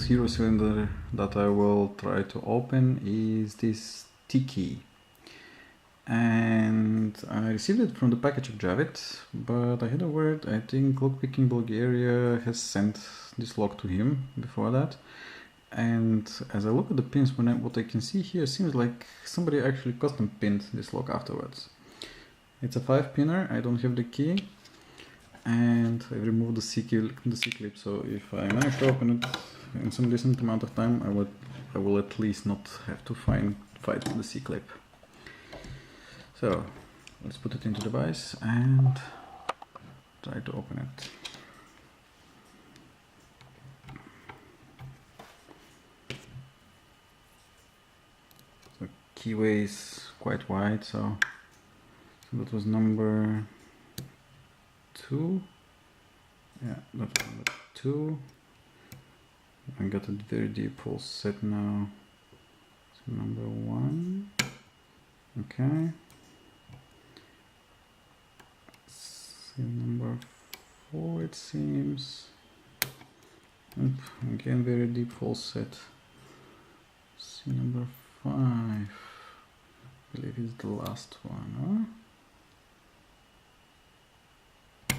zero cylinder that I will try to open is this T key. And I received it from the package of Javid, but I had a word. I think Locking Bulgaria has sent this lock to him before that. And as I look at the pins, what I can see here seems like somebody actually custom pinned this lock afterwards. It's a 5-pinner, I don't have the key, and I removed the C-clip, so if I manage to open it in some decent amount of time, I will at least not have to fight the C-clip. So let's put it into the device and try to open it. The keyway is quite wide, so that was number 2. Yeah, that was number 2. I got a very deep full set now. So number 1. Okay. Number 4 it seems. Again very deep false set. See number 5. I believe it's the last one, huh?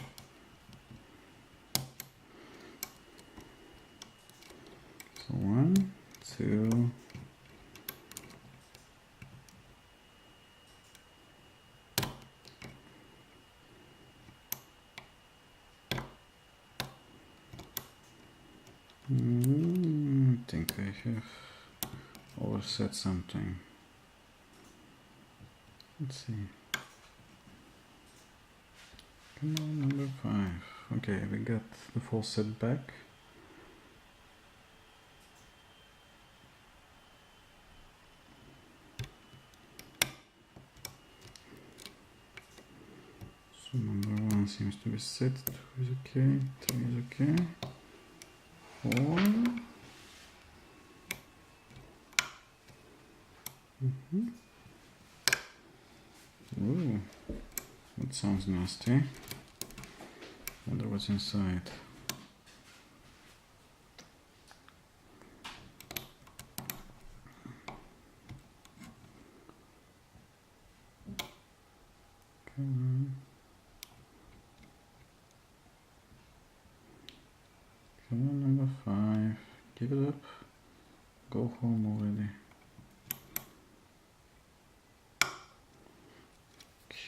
So 1, 2. I think I have overset something. Let's see. Come on, number 5. Okay, we got the full set back. So number 1 seems to be set. 2 is okay. 3 is okay. 4. Ooh, that sounds nasty. Wonder what's inside. Come on, number 5. Give it up. Go home already.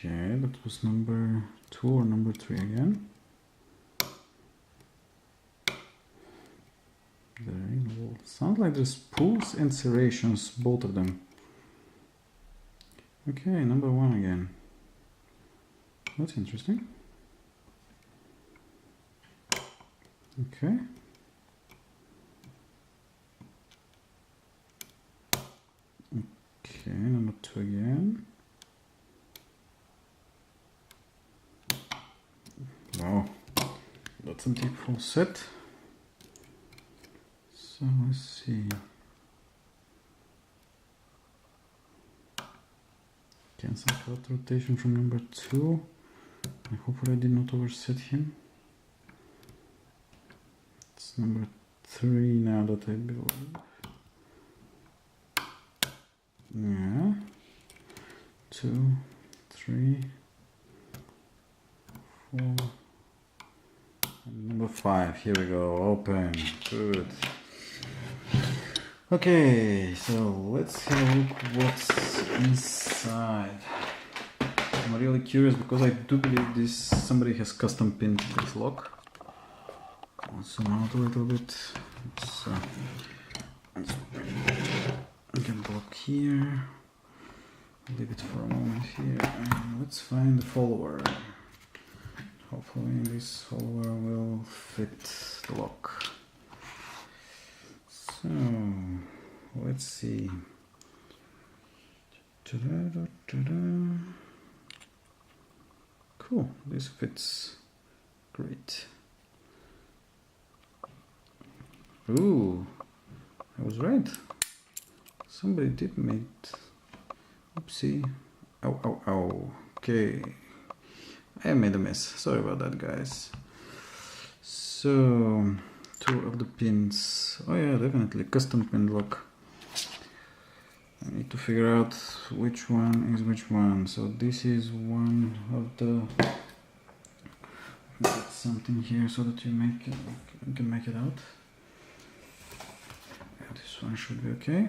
Okay, that was number 2 or number 3 again. Sounds like there's pulls and serrations, both of them. Okay, number 1 again. That's interesting. Okay. Okay, number 2 again. Wow, that's a deep full set. So let's see. Cancel cut rotation from number 2. I hope I did not overset him. It's number 3 now that I believe. Yeah. 2, 3, 4. And number 5. Here we go. Open. Good. Okay, so let's have a look what's inside. I'm really curious because I do believe somebody has custom pinned this lock. I'll zoom out a little bit. Let's get the lock here. Leave it for a moment here and let's find the follower. Hopefully this follower will fit the lock. So let's see. Cool, this fits great. Ooh, I was right. Somebody did make. Oopsie. Ow, ow, ow. Okay. I made a mess. Sorry about that, guys. So two of the pins. Oh yeah, definitely custom pin lock. I need to figure out which one is which one. So this is one of the. Put something here so that you can make it out. Yeah, this one should be okay.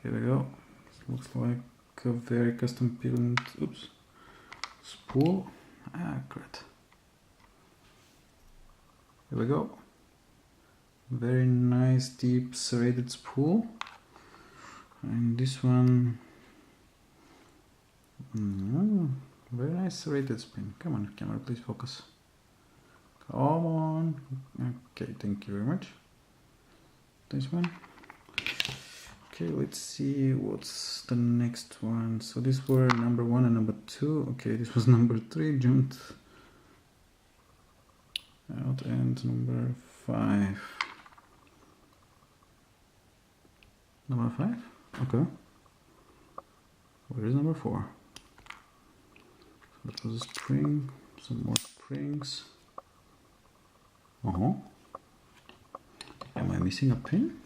Here we go. It looks like a very custom pinned spool. Ah, great. Here we go. Very nice deep serrated spool. And this one, very nice serrated spin. Come on, camera, please focus. Come on. Okay, thank you very much. This one. Okay, let's see what's the next one. So these were number 1 and number 2. Okay, this was number 3, jumped out, and number 5. Number 5? Okay. Where is number 4? So that was a spring, some more springs. Am I missing a pin?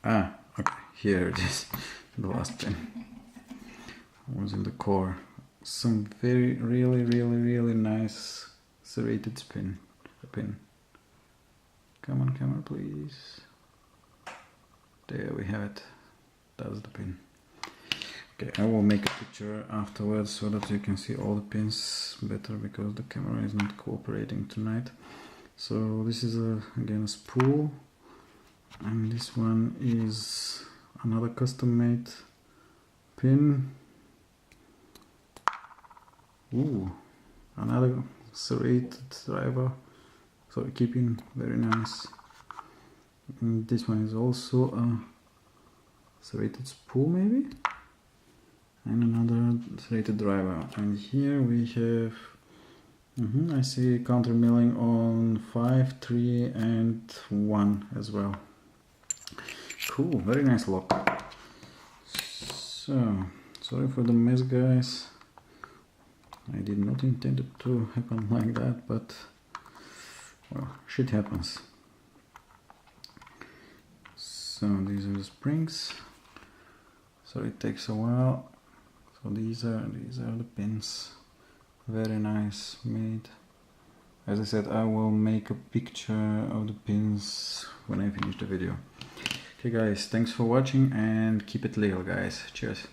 Ah, okay, here it is, the last pin. Was in the core. Some really nice serrated pin. Come on, camera, please. There we have it. That's the pin. Okay, I will make a picture afterwards so that you can see all the pins better, because the camera is not cooperating tonight. So this is again a spool, and this one is another custom made pin. Ooh, another serrated driver, so keeping very nice. And this one is also a serrated spool maybe, and another serrated driver. And here we have, I see counter milling on 5, 3 and 1 as well. Cool, very nice lock. So, sorry for the mess, guys. I did not intend it to happen like that, but well, shit happens. So these are the springs. So it takes a while. So these are the pins. Very nice made. As I said, I will make a picture of the pins when I finish the video. Okay guys, thanks for watching and keep it legal, guys. Cheers.